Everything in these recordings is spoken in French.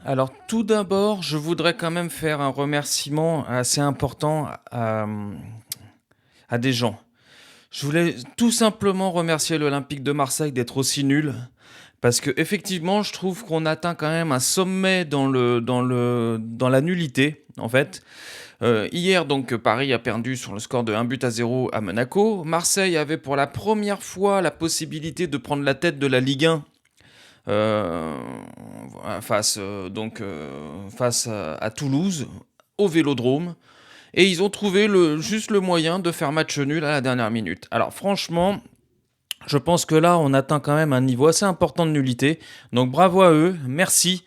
Alors tout d'abord, je voudrais quand même faire un remerciement assez important à des gens. Je voulais tout simplement remercier l'Olympique de Marseille d'être aussi nul, parce que effectivement, je trouve qu'on atteint quand même un sommet dans la nullité, en fait. Hier, donc, Paris a perdu sur le score de 1 but à 0 à Monaco. Marseille avait pour la première fois la possibilité de prendre la tête de la Ligue 1 voilà, face à Toulouse, au Vélodrome. Et ils ont trouvé juste le moyen de faire match nul à la dernière minute. Alors franchement, je pense que là, on atteint quand même un niveau assez important de nullité. Donc bravo à eux, merci.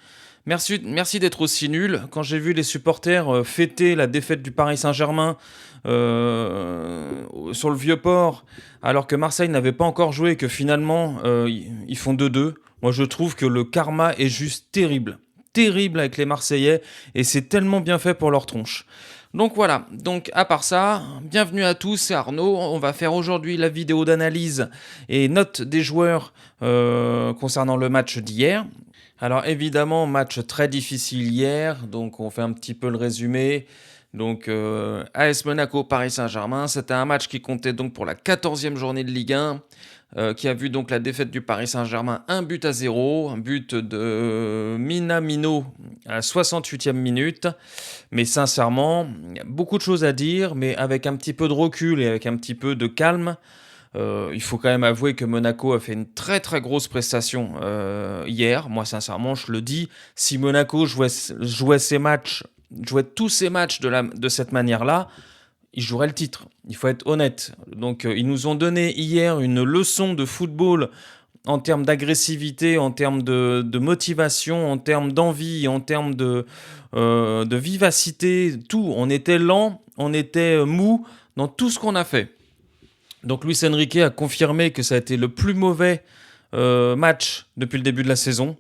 Merci d'être aussi nul. Quand j'ai vu les supporters fêter la défaite du Paris Saint-Germain sur le Vieux-Port, alors que Marseille n'avait pas encore joué et que finalement ils font 2-2, moi je trouve que le karma est juste terrible. Terrible avec les Marseillais, et c'est tellement bien fait pour leur tronche. Donc voilà, donc à part ça, bienvenue à tous, c'est Arnaud. On va faire aujourd'hui la vidéo d'analyse et note des joueurs concernant le match d'hier. Alors évidemment, match très difficile hier, donc on fait un petit peu le résumé. Donc AS Monaco, Paris Saint-Germain, c'était un match qui comptait donc pour la 14e journée de Ligue 1, qui a vu donc la défaite du Paris Saint-Germain 1 but à 0, un but de Minamino à la 68e minute. Mais sincèrement, il y a beaucoup de choses à dire, mais avec un petit peu de recul et avec un petit peu de calme, il faut quand même avouer que Monaco a fait une très très grosse prestation hier. Moi, sincèrement, je le dis, si Monaco jouait tous ses matchs de cette manière-là, il jouerait le titre. Il faut être honnête. Donc, ils nous ont donné hier une leçon de football en termes d'agressivité, en termes de motivation, en termes d'envie, en termes de vivacité, tout. On était lent, on était mou dans tout ce qu'on a fait. Donc Luis Enrique a confirmé que ça a été le plus mauvais match depuis le début de la saison.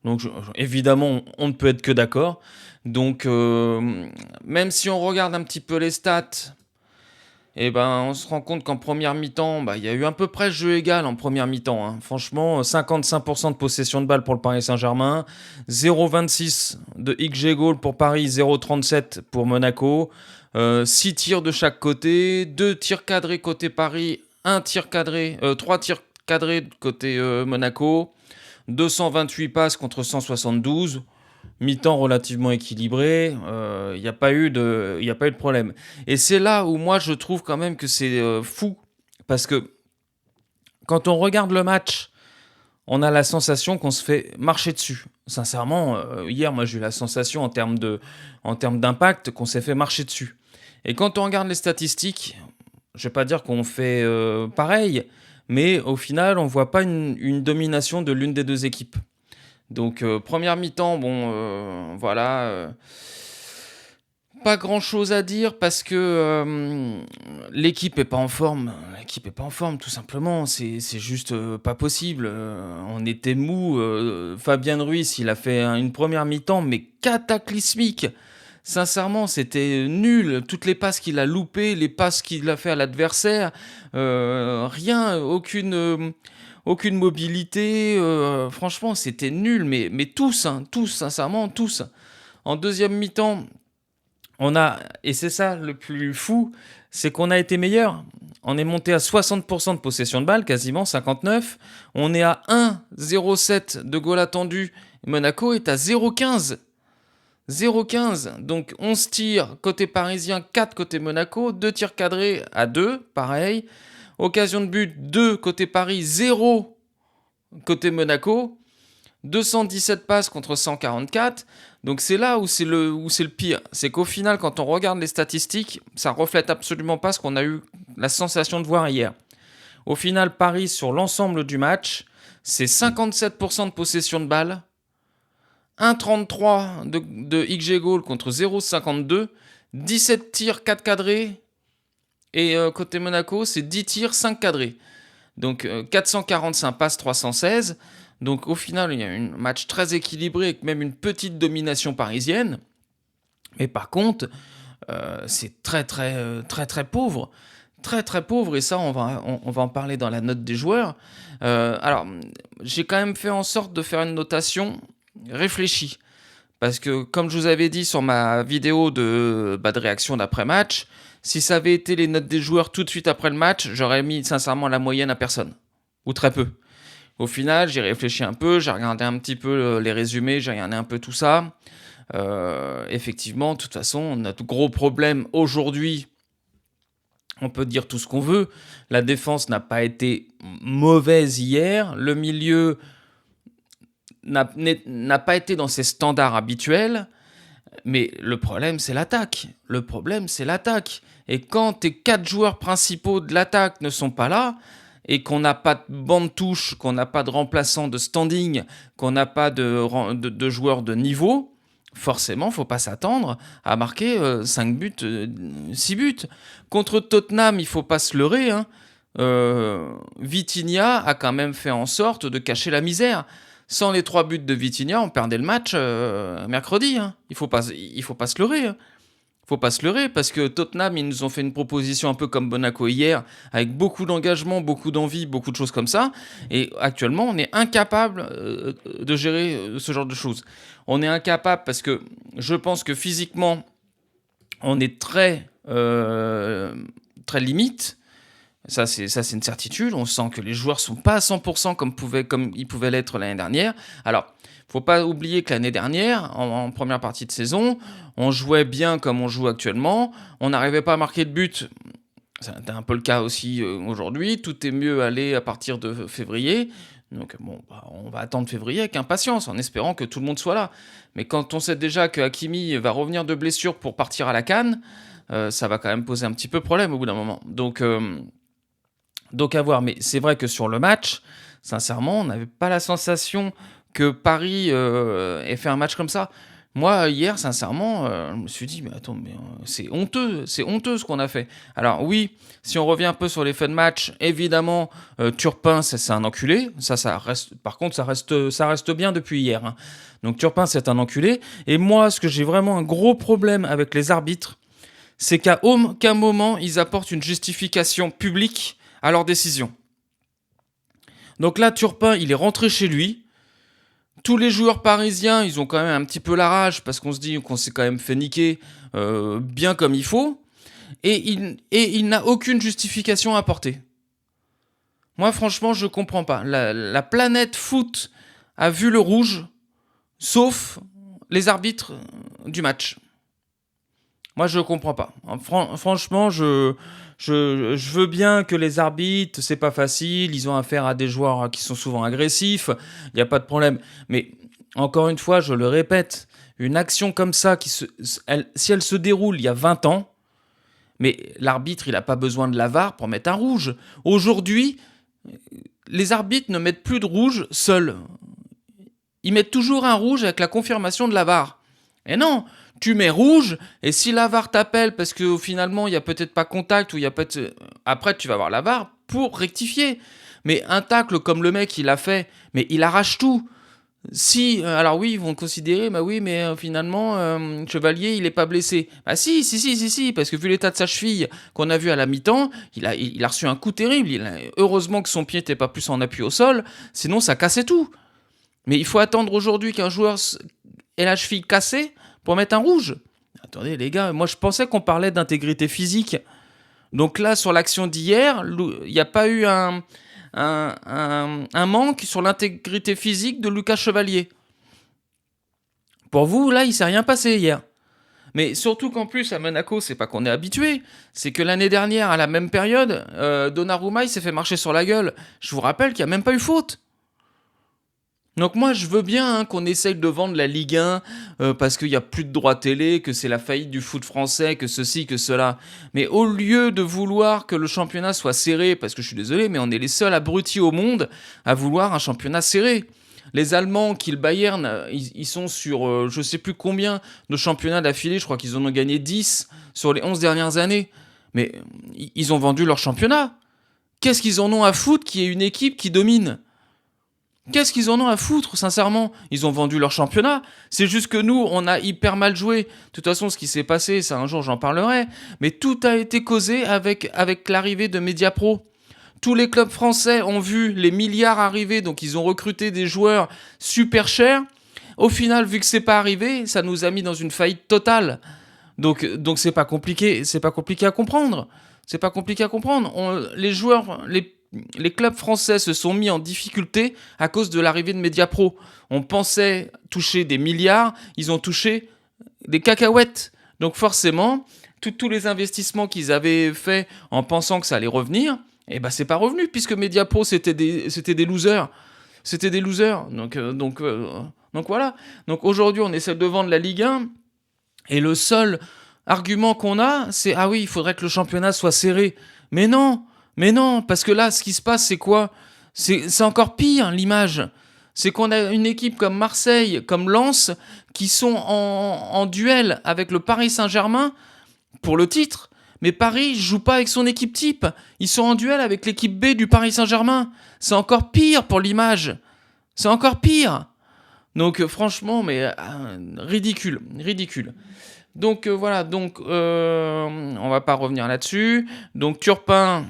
Donc évidemment, on ne peut être que d'accord. Donc même si on regarde un petit peu les stats, eh ben, on se rend compte qu'en première mi-temps, bah, il y a eu à peu près jeu égal en première mi-temps, hein. Franchement, 55% de possession de balle pour le Paris Saint-Germain, 0,26 de XG goal pour Paris, 0,37 pour Monaco, 6 tirs de chaque côté, 2 tirs cadrés côté Paris, 3 tirs cadrés côté Monaco, 228 passes contre 172. Mi-temps relativement équilibré, il n'y a pas eu de problème. Et c'est là où moi je trouve quand même que c'est fou, parce que quand on regarde le match, on a la sensation qu'on se fait marcher dessus. Sincèrement, hier, moi j'ai eu la sensation en termes d'impact qu'on s'est fait marcher dessus. Et quand on regarde les statistiques, je vais pas dire qu'on fait pareil, mais au final, on voit pas une domination de l'une des deux équipes. Donc première mi-temps, bon, voilà, pas grand-chose à dire parce que l'équipe est pas en forme. L'équipe est pas en forme, tout simplement. C'est juste pas possible. On était mou. Fabien Ruiz, il a fait une première mi-temps, mais cataclysmique. Sincèrement, c'était nul. Toutes les passes qu'il a loupées, les passes qu'il a fait à l'adversaire, rien, aucune mobilité. Franchement, c'était nul. Mais tous, hein, tous, sincèrement, tous. En deuxième mi-temps, et c'est ça le plus fou, c'est qu'on a été meilleur. On est monté à 60% de possession de balle, quasiment 59. On est à 1,07 de goal attendu. Monaco est à 0,15. 0,15. Donc 11 tirs côté parisien, 4 côté Monaco, 2 tirs cadrés à 2, pareil. Occasion de but, 2 côté Paris, 0 côté Monaco. 217 passes contre 144. Donc c'est là où c'est le pire. C'est qu'au final, quand on regarde les statistiques, ça reflète absolument pas ce qu'on a eu la sensation de voir hier. Au final, Paris, sur l'ensemble du match, c'est 57% de possession de balle, 1,33 de XG goal contre 0,52, 17 tirs, 4 cadrés, et côté Monaco, c'est 10 tirs, 5 cadrés. Donc 445 passes, 316. Donc au final, il y a un match très équilibré avec même une petite domination parisienne. Mais par contre, c'est très pauvre. Très pauvre, et ça, on va en parler dans la note des joueurs. Alors, j'ai quand même fait en sorte de faire une notation réfléchie. Parce que, comme je vous avais dit sur ma vidéo de réaction d'après-match, si ça avait été les notes des joueurs tout de suite après le match, j'aurais mis sincèrement la moyenne à personne. Ou très peu. Au final, j'ai réfléchi un peu, j'ai regardé un petit peu les résumés, j'ai regardé un peu tout ça. Effectivement, de toute façon, notre gros problème aujourd'hui, on peut dire tout ce qu'on veut, la défense n'a pas été mauvaise hier, le milieu n'a pas été dans ses standards habituels, mais le problème c'est l'attaque. Et quand tes 4 joueurs principaux de l'attaque ne sont pas là, et qu'on n'a pas de banc de touche, qu'on n'a pas de remplaçant de standing, qu'on n'a pas de joueurs de niveau, forcément, faut pas s'attendre à marquer 5 buts, 6 buts. Contre Tottenham, il faut pas se leurrer, hein. Vitinha a quand même fait en sorte de cacher la misère. Sans les 3 buts de Vitinha, on perdait le match mercredi, hein. Il faut pas se leurrer, hein. Faut pas se leurrer, parce que Tottenham, ils nous ont fait une proposition un peu comme Monaco hier, avec beaucoup d'engagement, beaucoup d'envie, beaucoup de choses comme ça. Et actuellement, on est incapable de gérer ce genre de choses. On est incapable parce que je pense que physiquement, on est très limite. Ça, c'est une certitude. On sent que les joueurs sont pas à 100% comme ils pouvaient l'être l'année dernière. Alors, faut pas oublier que l'année dernière, en première partie de saison, on jouait bien comme on joue actuellement. On n'arrivait pas à marquer de but. C'est un peu le cas aussi aujourd'hui. Tout est mieux allé à partir de février. Donc on va attendre février avec impatience, en espérant que tout le monde soit là. Mais quand on sait déjà que Hakimi va revenir de blessure pour partir à la CAN, ça va quand même poser un petit peu problème au bout d'un moment. Donc à voir. Mais c'est vrai que sur le match, sincèrement, on n'avait pas la sensation que Paris ait fait un match comme ça. Moi, hier, sincèrement, je me suis dit, mais attends, c'est honteux ce qu'on a fait. Alors oui, si on revient un peu sur les faits de match, évidemment, Turpin, c'est un enculé. Ça reste. Par contre, ça reste bien depuis hier, hein. Donc Turpin, c'est un enculé. Et moi, ce que j'ai vraiment un gros problème avec les arbitres, c'est qu'à aucun moment, ils apportent une justification publique à leurs décisions. Donc là, Turpin, il est rentré chez lui. Tous les joueurs parisiens, ils ont quand même un petit peu la rage parce qu'on se dit qu'on s'est quand même fait niquer bien comme il faut. Et il n'a aucune justification à apporter. Moi, franchement, je comprends pas. La planète foot a vu le rouge, sauf les arbitres du match. Moi, je comprends pas. Franchement, je veux bien que les arbitres, c'est pas facile, ils ont affaire à des joueurs qui sont souvent agressifs, il n'y a pas de problème. Mais encore une fois, je le répète, une action comme ça, si elle se déroule il y a 20 ans, mais l'arbitre, il n'a pas besoin de la VAR pour mettre un rouge. Aujourd'hui, les arbitres ne mettent plus de rouge seuls. Ils mettent toujours un rouge avec la confirmation de la VAR. Et non, tu mets rouge, et si la VAR t'appelle parce que finalement il n'y a peut-être pas contact, ou il y a peut-être... Après tu vas voir la VAR pour rectifier. Mais un tacle comme le mec il a fait, mais il arrache tout. Si, alors oui, ils vont considérer, bah oui, mais finalement, Chevalier, il est pas blessé. Bah si, parce que vu l'état de sa cheville qu'on a vu à la mi-temps, il a reçu un coup terrible. Heureusement que son pied n'était pas plus en appui au sol, sinon ça cassait tout. Mais il faut attendre aujourd'hui qu'un joueur ait la cheville cassée pour mettre un rouge. Attendez les gars, moi je pensais qu'on parlait d'intégrité physique. Donc là, sur l'action d'hier, il n'y a pas eu un manque sur l'intégrité physique de Lucas Chevalier. Pour vous, là, il s'est rien passé hier. Mais surtout qu'en plus, à Monaco, c'est pas qu'on est habitué, c'est que l'année dernière, à la même période, Donnarumma, il s'est fait marcher sur la gueule. Je vous rappelle qu'il n'y a même pas eu faute. Donc moi, je veux bien qu'on essaye de vendre la Ligue 1 parce qu'il n'y a plus de droits télé, que c'est la faillite du foot français, que ceci, que cela. Mais au lieu de vouloir que le championnat soit serré, parce que je suis désolé, mais on est les seuls abrutis au monde à vouloir un championnat serré. Les Allemands, qui le Bayern, ils sont sur je sais plus combien de championnats d'affilée, je crois qu'ils en ont gagné 10 sur les 11 dernières années. Mais ils ont vendu leur championnat. Qu'est-ce qu'ils en ont à foutre qu'il y ait une équipe qui domine ? Qu'est-ce qu'ils en ont à foutre, sincèrement ? Ils ont vendu leur championnat. C'est juste que nous, on a hyper mal joué. De toute façon, ce qui s'est passé, ça un jour j'en parlerai, mais tout a été causé avec l'arrivée de Mediapro. Tous les clubs français ont vu les milliards arriver, donc ils ont recruté des joueurs super chers. Au final, vu que c'est pas arrivé, ça nous a mis dans une faillite totale. Donc c'est pas compliqué, à comprendre. C'est pas compliqué à comprendre. Les joueurs, les clubs français se sont mis en difficulté à cause de l'arrivée de Mediapro. On pensait toucher des milliards, ils ont touché des cacahuètes. Donc forcément, tous les investissements qu'ils avaient faits en pensant que ça allait revenir, eh ben c'est pas revenu puisque Mediapro c'était des losers. C'était des losers. Donc voilà. Donc aujourd'hui, on essaie de vendre la Ligue 1 et le seul argument qu'on a, c'est ah oui, il faudrait que le championnat soit serré. Mais non, parce que là, ce qui se passe, c'est quoi ? C'est encore pire, l'image. C'est qu'on a une équipe comme Marseille, comme Lens, qui sont en duel avec le Paris Saint-Germain pour le titre. Mais Paris joue pas avec son équipe type. Ils sont en duel avec l'équipe B du Paris Saint-Germain. C'est encore pire pour l'image. C'est encore pire. Donc franchement, mais ridicule. Voilà, on va pas revenir là-dessus. Donc Turpin,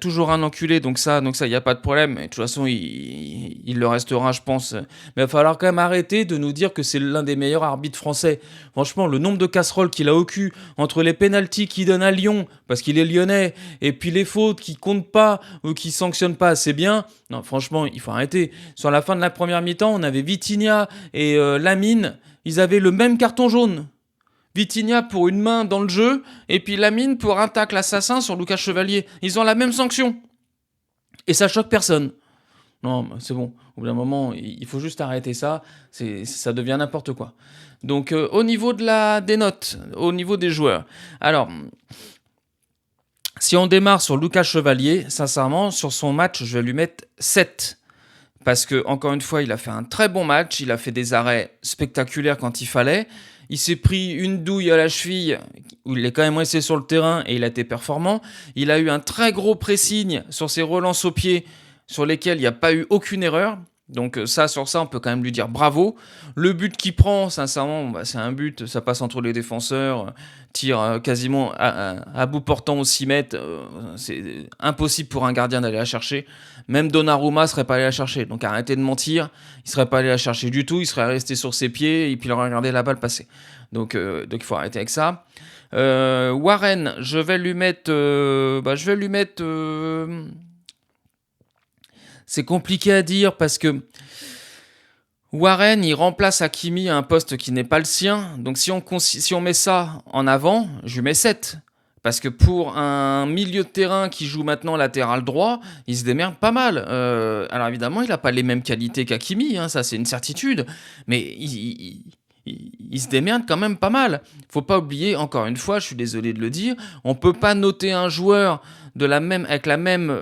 toujours un enculé, donc ça, y a pas de problème. Et de toute façon, il le restera, je pense. Mais il va falloir quand même arrêter de nous dire que c'est l'un des meilleurs arbitres français. Franchement, le nombre de casseroles qu'il a au cul entre les pénaltys qu'il donne à Lyon, parce qu'il est lyonnais, et puis les fautes qui comptent pas ou qui sanctionnent pas assez bien. Non, franchement, il faut arrêter. Sur la fin de la première mi-temps, on avait Vitinha et Lamine. Ils avaient le même carton jaune. Vitinha pour une main dans le jeu, et puis Lamine pour un tacle assassin sur Lucas Chevalier. Ils ont la même sanction. Et ça choque personne. Non, c'est bon. Au bout d'un moment, il faut juste arrêter ça. Ça devient n'importe quoi. Donc, au niveau des notes, au niveau des joueurs. Alors, si on démarre sur Lucas Chevalier, sincèrement, sur son match, je vais lui mettre 7. Parce que, encore une fois, il a fait un très bon match. Il a fait des arrêts spectaculaires quand il fallait. Il s'est pris une douille à la cheville, où il est quand même resté sur le terrain et il a été performant. Il a eu un très gros pressing sur ses relances au pied, sur lesquelles il n'y a pas eu aucune erreur. Donc sur ça, on peut quand même lui dire bravo. Le but qu'il prend, sincèrement, c'est un but, ça passe entre les défenseurs, tire quasiment à bout portant au 6 mètres. C'est impossible pour un gardien d'aller la chercher. Même Donnarumma ne serait pas allé la chercher. Donc arrêtez de mentir, il ne serait pas allé la chercher du tout, il serait resté sur ses pieds et puis il aurait regardé la balle passer. Donc il faut arrêter avec ça. Warren, je vais lui mettre... c'est compliqué à dire parce que Warren, il remplace Hakimi à un poste qui n'est pas le sien. Donc si on met ça en avant, je lui mets 7. Parce que pour un milieu de terrain qui joue maintenant latéral droit, il se démerde pas mal. Alors évidemment, il n'a pas les mêmes qualités qu'Hakimi, ça c'est une certitude. Mais il se démerde quand même pas mal. Faut pas oublier, encore une fois, je suis désolé de le dire, on peut pas noter un joueur avec la même...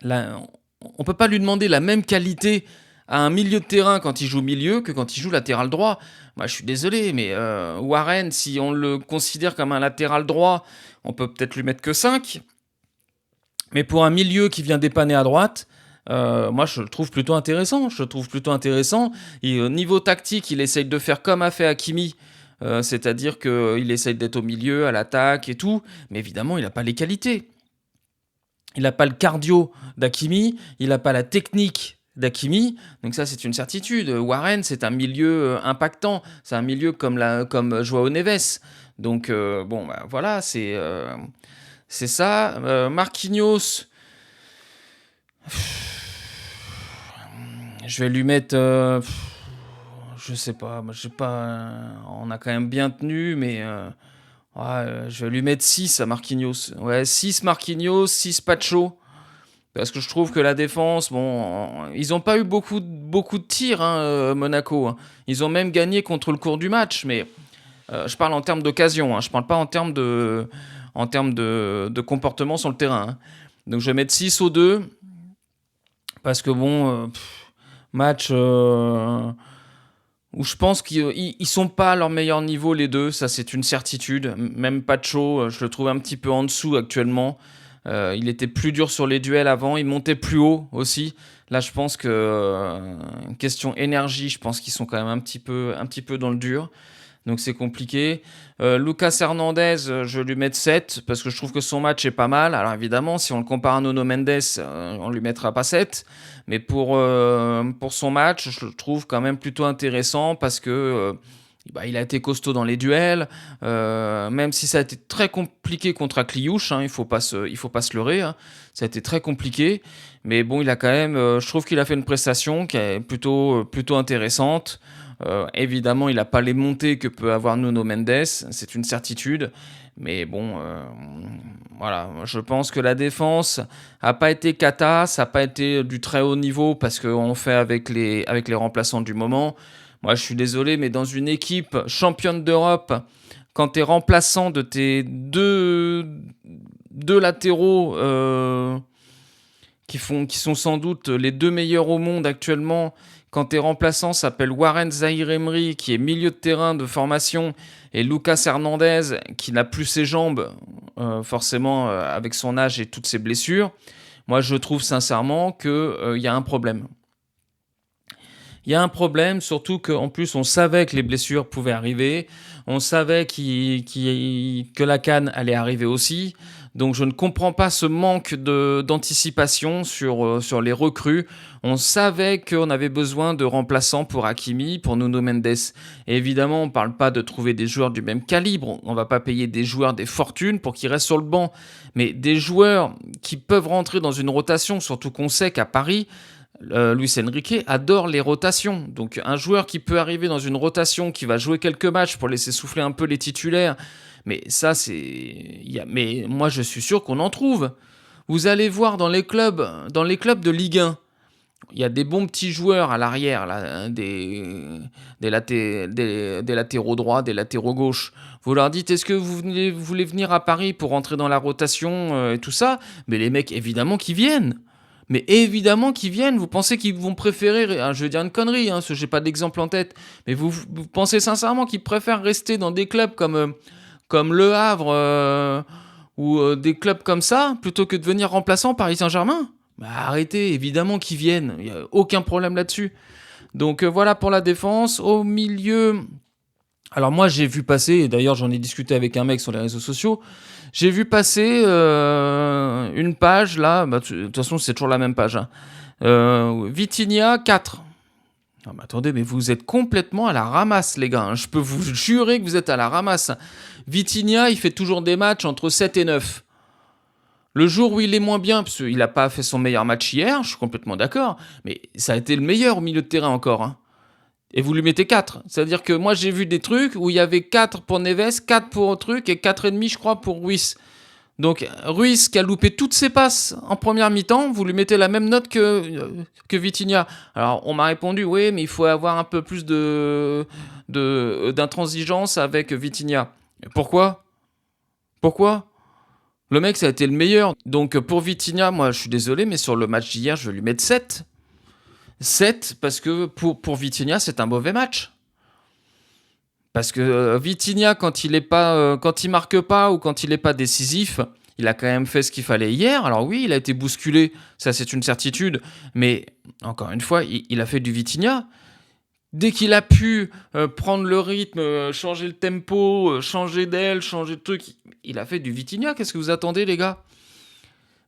on peut pas lui demander la même qualité à un milieu de terrain quand il joue milieu que quand il joue latéral droit. Moi, je suis désolé, mais Warren, si on le considère comme un latéral droit, on peut peut-être lui mettre que 5. Mais pour un milieu qui vient dépanner à droite, moi, je le trouve plutôt intéressant. Et au niveau tactique, il essaye de faire comme a fait Hakimi. C'est-à-dire qu'il essaye d'être au milieu, à l'attaque et tout. Mais évidemment, il n'a pas les qualités. Il n'a pas le cardio d'Hakimi, il n'a pas la technique d'Hakimi, donc ça c'est une certitude. Warren, c'est un milieu impactant, c'est un milieu comme Joao Neves. Donc voilà, c'est ça. Marquinhos, je vais lui mettre... je sais pas, on a quand même bien tenu, mais... je vais lui mettre 6 à Marquinhos. Ouais, 6 Marquinhos, 6 Pacho. Parce que je trouve que la défense, ils n'ont pas eu beaucoup de tirs, Monaco. Ils ont même gagné contre le cours du match, mais je parle en termes d'occasion, je parle pas en termes de comportement sur le terrain. Donc je vais mettre 6 aux 2, parce que match... où je pense qu'ils sont pas à leur meilleur niveau les deux, ça c'est une certitude. Même Pacho, je le trouve un petit peu en dessous actuellement. Il était plus dur sur les duels avant, il montait plus haut aussi. Là je pense que question énergie, je pense qu'ils sont quand même un petit peu dans le dur. Donc c'est compliqué. Lucas Hernandez, je vais lui mettre 7 parce que je trouve que son match est pas mal. Alors évidemment, si on le compare à Nuno Mendes, on lui mettra pas 7. Mais pour son match, je le trouve quand même plutôt intéressant parce que il a été costaud dans les duels. Même si ça a été très compliqué contre Akliouche, hein, il faut pas se leurrer. Hein. Ça a été très compliqué. Mais bon, il a quand même, je trouve qu'il a fait une prestation qui est plutôt intéressante. Évidemment, il n'a pas les montées que peut avoir Nuno Mendes, c'est une certitude. Mais bon, voilà, je pense que la défense n'a pas été cata, ça n'a pas été du très haut niveau parce qu'on fait avec les remplaçants du moment. Moi, je suis désolé, mais dans une équipe championne d'Europe, quand tu es remplaçant de tes deux latéraux qui sont sans doute les deux meilleurs au monde actuellement, quand tes remplaçants s'appellent Warren Zaïre-Emery, qui est milieu de terrain de formation, et Lucas Hernandez, qui n'a plus ses jambes, forcément avec son âge et toutes ses blessures, moi je trouve sincèrement qu'il y a un problème. Il y a un problème, surtout qu'en plus on savait que les blessures pouvaient arriver, on savait que la CAN allait arriver aussi, donc je ne comprends pas ce manque d'anticipation sur les recrues. On savait qu'on avait besoin de remplaçants pour Hakimi, pour Nuno Mendes. Et évidemment, on ne parle pas de trouver des joueurs du même calibre, on ne va pas payer des joueurs des fortunes pour qu'ils restent sur le banc, mais des joueurs qui peuvent rentrer dans une rotation, surtout qu'on sait qu'à Paris, Luis Enrique adore les rotations. Donc un joueur qui peut arriver dans une rotation, qui va jouer quelques matchs pour laisser souffler un peu les titulaires, mais ça mais moi je suis sûr qu'on en trouve. Vous allez voir dans les clubs de Ligue 1, il y a des bons petits joueurs à l'arrière, là, des latéraux droits, des latéraux gauches. Vous leur dites, est-ce que vous voulez venir à Paris pour rentrer dans la rotation et tout ça? Mais les mecs, évidemment qu'ils viennent. Mais évidemment qu'ils viennent, vous pensez qu'ils vont préférer, je vais dire une connerie, parce que j'ai pas d'exemple en tête, mais vous pensez sincèrement qu'ils préfèrent rester dans des clubs comme Le Havre ou des clubs comme ça, plutôt que de venir remplaçant Paris Saint-Germain? Bah arrêtez, évidemment qu'ils viennent, il n'y a aucun problème là-dessus. Donc voilà pour la défense. Au milieu, alors moi j'ai vu passer, et d'ailleurs j'en ai discuté avec un mec sur les réseaux sociaux, j'ai vu passer une page là, de toute façon c'est toujours la même page, hein. Vitinha 4. Non mais attendez, mais vous êtes complètement à la ramasse les gars, hein. Je peux vous jurer que vous êtes à la ramasse. Vitinha il fait toujours des matchs entre 7 et 9. Le jour où il est moins bien, parce qu'il n'a pas fait son meilleur match hier, je suis complètement d'accord, mais ça a été le meilleur au milieu de terrain encore, hein. Et vous lui mettez 4. C'est-à-dire que moi, j'ai vu des trucs où il y avait 4 pour Neves, 4 pour truc et 4,5, je crois, pour Ruiz. Donc, Ruiz, qui a loupé toutes ses passes en première mi-temps, vous lui mettez la même note que Vitinha. Alors, on m'a répondu, oui, mais il faut avoir un peu plus d'intransigeance avec Vitinha. Pourquoi Le mec, ça a été le meilleur. Donc, pour Vitinha, moi, je suis désolé, mais sur le match d'hier, je vais lui mettre 7. 7 parce que pour Vitinha, c'est un mauvais match. Parce que Vitinha, quand il marque pas ou quand il n'est pas décisif, il a quand même fait ce qu'il fallait hier. Alors oui, il a été bousculé, ça c'est une certitude. Mais encore une fois, il a fait du Vitinha. Dès qu'il a pu prendre le rythme, changer le tempo, changer d'aile, changer de truc, il a fait du Vitinha. Qu'est-ce que vous attendez, les gars?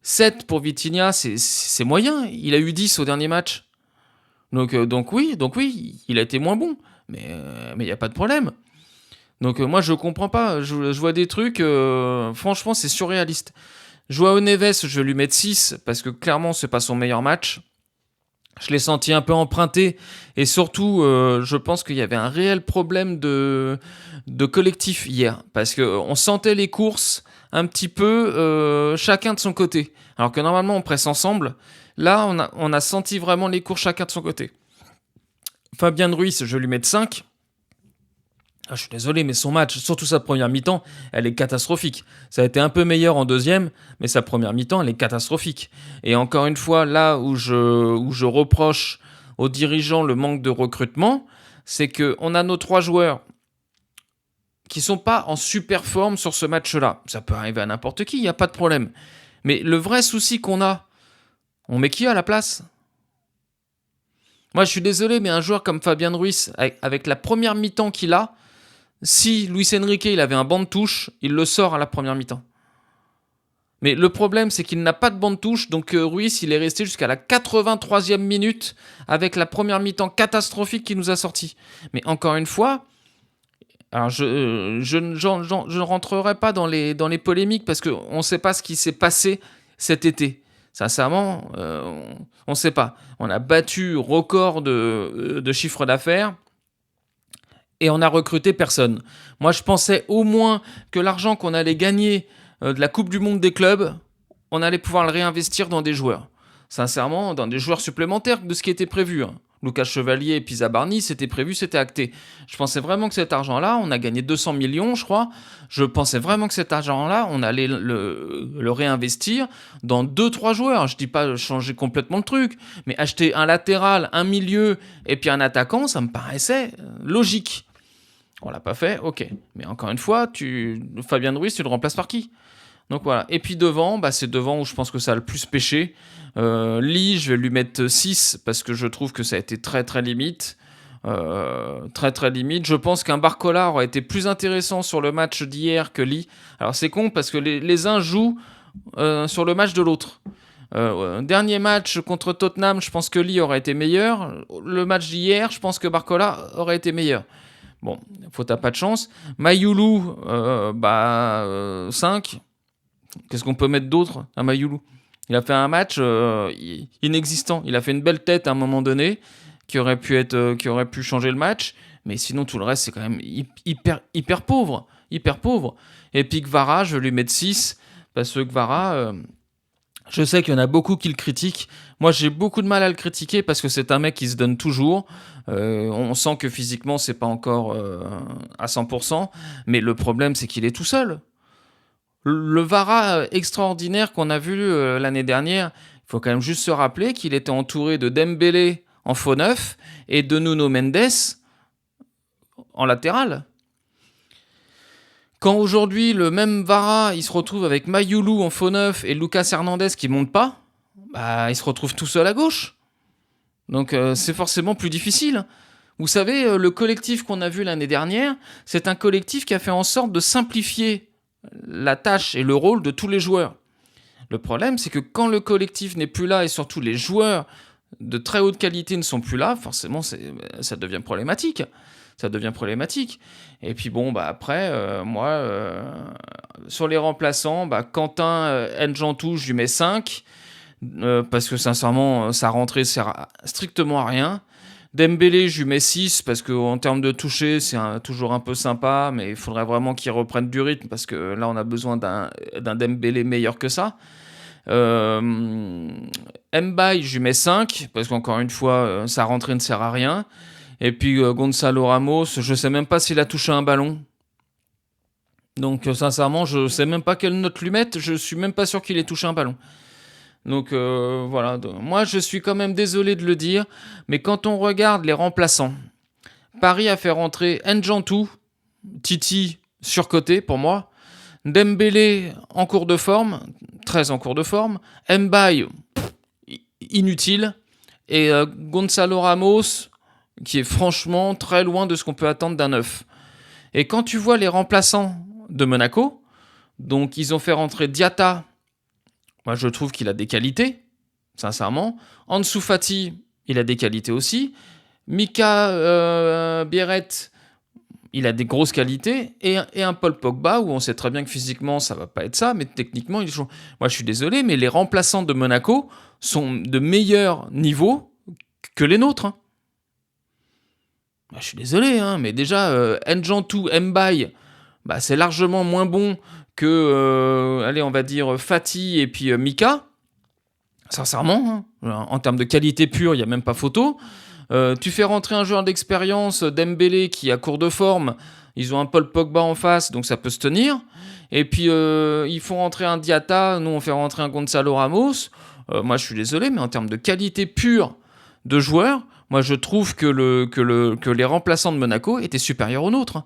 7 pour Vitinha, c'est moyen. Il a eu 10 au dernier match. Donc oui, il a été moins bon, mais il n'y a pas de problème. Donc moi je comprends pas, je vois des trucs, franchement c'est surréaliste. Joao Neves, je vais lui mettre 6, parce que clairement c'est pas son meilleur match. Je l'ai senti un peu emprunté, et surtout je pense qu'il y avait un réel problème de collectif hier, parce qu'on sentait les courses un petit peu chacun de son côté, alors que normalement on presse ensemble. Là, on a senti vraiment les courses chacun de son côté. Fabien Ruiz, je vais lui mettre 5. Je suis désolé, mais son match, surtout sa première mi-temps, elle est catastrophique. Ça a été un peu meilleur en deuxième, mais sa première mi-temps, elle est catastrophique. Et encore une fois, là où je reproche aux dirigeants le manque de recrutement, c'est qu'on a nos 3 joueurs qui sont pas en super forme sur ce match-là. Ça peut arriver à n'importe qui, il n'y a pas de problème. Mais le vrai souci qu'on a, on met qui à la place? Moi, je suis désolé, mais un joueur comme Fabien Ruiz, avec la première mi-temps qu'il a, Si Luis Enrique il avait un banc de touche, il le sort à la première mi-temps. Mais le problème, c'est qu'il n'a pas de banc de touche, donc Ruiz, il est resté jusqu'à la 83e minute avec la première mi-temps catastrophique qu'il nous a sorti. Mais encore une fois, alors je ne rentrerai pas dans les polémiques parce qu'on ne sait pas ce qui s'est passé cet été. Sincèrement, on ne sait pas. On a battu record de chiffre d'affaires et on a recruté personne. Moi, je pensais au moins que l'argent qu'on allait gagner de la Coupe du Monde des clubs, on allait pouvoir le réinvestir dans des joueurs. Sincèrement, dans des joueurs supplémentaires de ce qui était prévu. Lucas Chevalier et Pisa Barny, c'était prévu, c'était acté. Je pensais vraiment que cet argent-là, on a gagné 200 millions, je crois. Je pensais vraiment que cet argent-là, on allait le réinvestir dans 2-3 joueurs. Je dis pas changer complètement le truc, mais acheter un latéral, un milieu et puis un attaquant, ça me paraissait logique. On l'a pas fait, ok. Mais encore une fois, Fabien Ruiz, tu le remplaces par qui ? Donc voilà. Et puis devant, c'est devant où je pense que ça a le plus pêché. Lee, je vais lui mettre 6 parce que je trouve que ça a été très très limite. Très très limite. Je pense qu'un Barcola aurait été plus intéressant sur le match d'hier que Lee. Alors c'est con parce que les uns jouent sur le match de l'autre. Dernier match contre Tottenham, je pense que Lee aurait été meilleur. Le match d'hier, je pense que Barcola aurait été meilleur. Bon, faute à pas de chance. Mayoulou, 5. Qu'est-ce qu'on peut mettre d'autre à Mayoulou ? Il a fait un match inexistant. Il a fait une belle tête à un moment donné qui aurait pu changer le match. Mais sinon, tout le reste, c'est quand même hyper pauvre. Hyper pauvre. Et puis Kvara, je vais lui mettre 6. Parce que Kvara, je sais qu'il y en a beaucoup qui le critiquent. Moi, j'ai beaucoup de mal à le critiquer parce que c'est un mec qui se donne toujours. On sent que physiquement, c'est pas encore à 100%. Mais le problème, c'est qu'il est tout seul. Le Vara extraordinaire qu'on a vu l'année dernière, il faut quand même juste se rappeler qu'il était entouré de Dembélé en faux neuf et de Nuno Mendes en latéral. Quand aujourd'hui le même Vara il se retrouve avec Mayoulou en faux neuf et Lucas Hernandez qui monte pas, il se retrouve tout seul à gauche. Donc c'est forcément plus difficile. Vous savez, le collectif qu'on a vu l'année dernière, c'est un collectif qui a fait en sorte de simplifier la tâche et le rôle de tous les joueurs. Le problème, c'est que quand le collectif n'est plus là et surtout les joueurs de très haute qualité ne sont plus là, forcément, ça devient problématique. Ça devient problématique. Et puis bon, après, sur les remplaçants, Quentin N'Jantou, je lui mets 5, parce que sincèrement, sa rentrée sert strictement à rien. Dembélé, je lui mets 6 parce qu'en termes de toucher, c'est toujours un peu sympa, mais il faudrait vraiment qu'il reprenne du rythme parce que là, on a besoin d'un Dembélé meilleur que ça. Mbaye, je lui mets 5 parce qu'encore une fois, sa rentrée ne sert à rien. Et puis Gonzalo Ramos, je ne sais même pas s'il a touché un ballon. Donc sincèrement, je ne sais même pas quelle note lui mettre. Je ne suis même pas sûr qu'il ait touché un ballon. Donc voilà, moi je suis quand même désolé de le dire, mais quand on regarde les remplaçants, Paris a fait rentrer N'Jantou, Titi surcoté pour moi, Dembélé en cours de forme, très en cours de forme, Mbaye inutile, et Gonzalo Ramos qui est franchement très loin de ce qu'on peut attendre d'un neuf. Et quand tu vois les remplaçants de Monaco, donc ils ont fait rentrer Diatta. Moi, je trouve qu'il a des qualités, sincèrement. Ansu Fati, il a des qualités aussi. Mika Bieret, il a des grosses qualités. Et un Paul Pogba, où on sait très bien que physiquement, ça ne va pas être ça, mais techniquement, il joue. Moi, je suis désolé, mais les remplaçants de Monaco sont de meilleur niveau que les nôtres. Je suis désolé, mais déjà, N'Jantou, Mbaye, c'est largement moins bon que, on va dire Fati et puis Mika. Sincèrement, en termes de qualité pure, il n'y a même pas photo. Tu fais rentrer un joueur d'expérience, Dembélé, qui est à court de forme. Ils ont un Paul Pogba en face, donc ça peut se tenir. Et puis, ils font rentrer un Diatta. Nous, on fait rentrer un Gonzalo Ramos. Moi, je suis désolé, mais en termes de qualité pure de joueurs, moi, je trouve que les remplaçants de Monaco étaient supérieurs aux nôtres.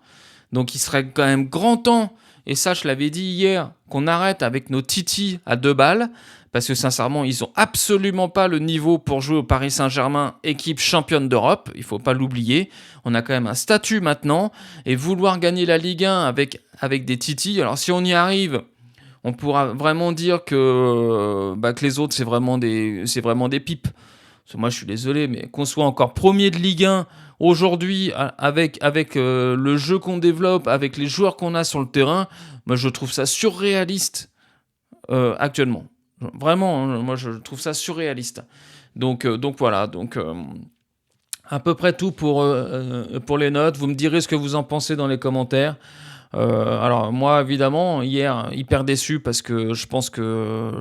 Donc, il serait quand même grand temps et ça je l'avais dit hier, qu'on arrête avec nos titis à 2 balles, parce que sincèrement, ils ont absolument pas le niveau pour jouer au Paris Saint-Germain, équipe championne d'Europe, il faut pas l'oublier. On a quand même un statut maintenant, et vouloir gagner la Ligue 1 avec des titis, alors si on y arrive, on pourra vraiment dire que les autres, c'est vraiment des pipes. Parce que moi, je suis désolé, mais qu'on soit encore premier de Ligue 1 aujourd'hui, avec le jeu qu'on développe, avec les joueurs qu'on a sur le terrain, moi, je trouve ça surréaliste actuellement. Vraiment, hein, moi, je trouve ça surréaliste. Donc voilà. À peu près tout pour les notes. Vous me direz ce que vous en pensez dans les commentaires. Alors moi, évidemment, hier, hyper déçu parce que je pense que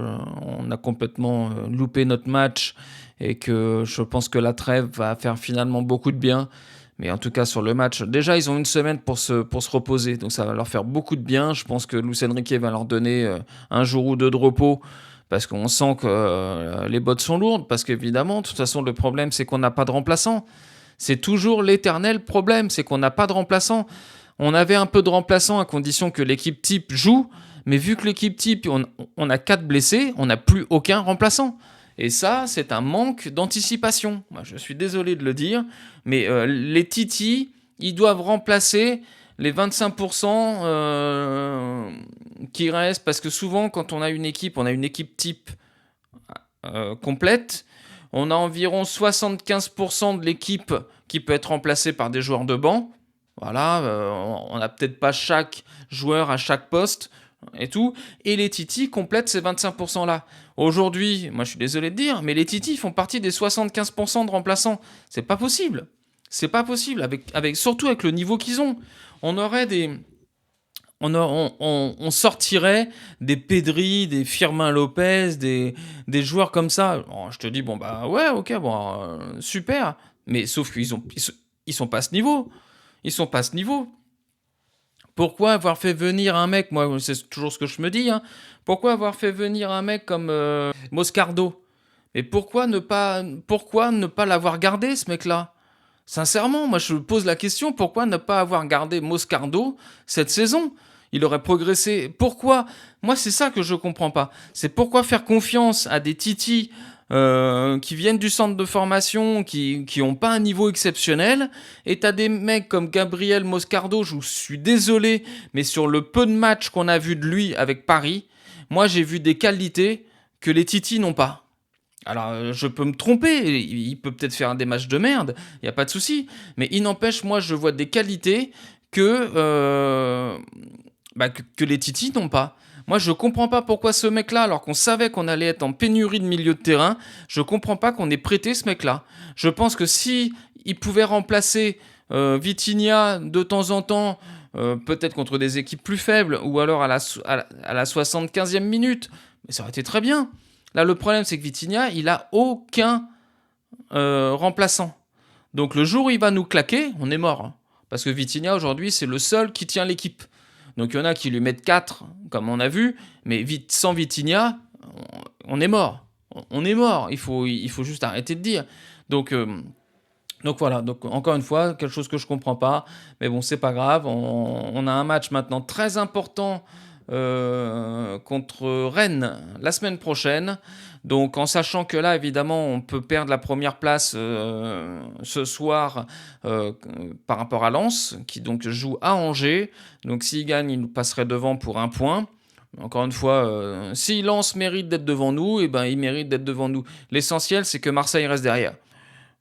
on a complètement loupé notre match et que je pense que la trêve va faire finalement beaucoup de bien. Mais en tout cas, sur le match, déjà, ils ont une semaine pour se reposer. Donc ça va leur faire beaucoup de bien. Je pense que Luis Enrique va leur donner un jour ou deux de repos parce qu'on sent que les bottes sont lourdes. Parce qu'évidemment, de toute façon, le problème, c'est qu'on n'a pas de remplaçant. C'est toujours l'éternel problème, c'est qu'on n'a pas de remplaçant. On avait un peu de remplaçants à condition que l'équipe type joue, mais vu que l'équipe type, on a 4 blessés, on n'a plus aucun remplaçant. Et ça, c'est un manque d'anticipation. Moi, je suis désolé de le dire, mais les Titi, ils doivent remplacer les 25% qui restent, parce que souvent, quand on a une équipe type complète, on a environ 75% de l'équipe qui peut être remplacée par des joueurs de banc. Voilà, on n'a peut-être pas chaque joueur à chaque poste et tout. Et les Titi complètent ces 25%-là. Aujourd'hui, moi je suis désolé de dire, mais les Titi font partie des 75% de remplaçants. C'est pas possible. C'est pas possible, surtout avec le niveau qu'ils ont. On aurait des... On sortirait des Pedri, des Firmin Lopez, des joueurs comme ça. Alors, je te dis, bon bah ouais, ok, bon, super. Mais sauf ils sont pas à ce niveau. Ils sont pas à ce niveau. Pourquoi avoir fait venir un mec, moi c'est toujours ce que je me dis, hein, pourquoi avoir fait venir un mec comme Moscardo? Et pourquoi ne pas l'avoir gardé, ce mec-là? Sincèrement, moi je pose la question, pourquoi ne pas avoir gardé Moscardo cette saison? Il aurait progressé. Pourquoi? Moi c'est ça que je comprends pas. C'est pourquoi faire confiance à des titis qui viennent du centre de formation, qui ont pas un niveau exceptionnel, et t'as des mecs comme Gabriel Moscardo, je suis désolé, mais sur le peu de matchs qu'on a vu de lui avec Paris, moi j'ai vu des qualités que les titis n'ont pas. Alors, je peux me tromper, il peut peut-être faire des matchs de merde, il n'y a pas de souci, mais il n'empêche, moi je vois des qualités que les Titi n'ont pas. Moi, je comprends pas pourquoi ce mec-là, alors qu'on savait qu'on allait être en pénurie de milieu de terrain, je comprends pas qu'on ait prêté ce mec-là. Je pense que si il pouvait remplacer Vitinha de temps en temps, peut-être contre des équipes plus faibles, ou alors à la 75e minute, mais ça aurait été très bien. Là, le problème, c'est que Vitinha, il a aucun remplaçant. Donc le jour où il va nous claquer, on est mort. Hein. Parce que Vitinha, aujourd'hui, c'est le seul qui tient l'équipe. Donc il y en a qui lui mettent 4, comme on a vu, mais sans Vitinha, on est mort. On est mort, il faut juste arrêter de dire. Donc voilà, donc encore une fois, quelque chose que je comprends pas, mais bon, c'est pas grave. On a un match maintenant très important contre Rennes la semaine prochaine. Donc en sachant que là, évidemment, on peut perdre la première place ce soir par rapport à Lens, qui donc joue à Angers. Donc s'il gagne, il nous passerait devant pour un point. Encore une fois, si Lens mérite d'être devant nous, eh ben, il mérite d'être devant nous. L'essentiel, c'est que Marseille reste derrière.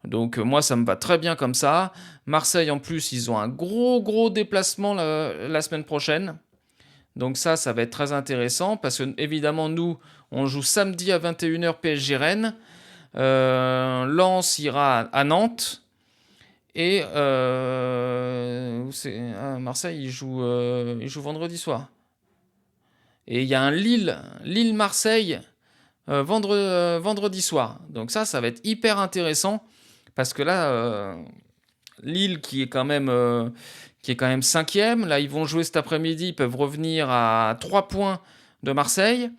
Donc moi, ça me va très bien comme ça. Marseille, en plus, ils ont un gros déplacement la semaine prochaine. Donc ça va être très intéressant parce que évidemment nous, on joue samedi à 21h PSG Rennes. Lens ira à Nantes. Et Marseille, il joue vendredi soir. Et il y a un Lille-Marseille vendredi soir. Donc ça va être hyper intéressant parce que là, Lille qui est quand même cinquième. Là, ils vont jouer cet après-midi. Ils peuvent revenir à 3 points de Marseille.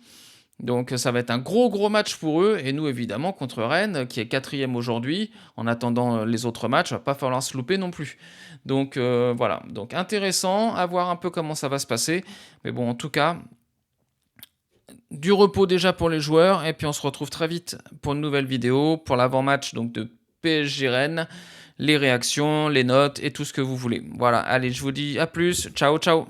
Donc ça va être un gros match pour eux et nous évidemment contre Rennes qui est 4e aujourd'hui, en attendant les autres matchs, va pas falloir se louper non plus. Donc voilà, donc intéressant à voir un peu comment ça va se passer. Mais bon, en tout cas, du repos déjà pour les joueurs et puis on se retrouve très vite pour une nouvelle vidéo, pour l'avant-match donc de PSG Rennes, les réactions, les notes et tout ce que vous voulez. Voilà, allez, je vous dis à plus, ciao ciao.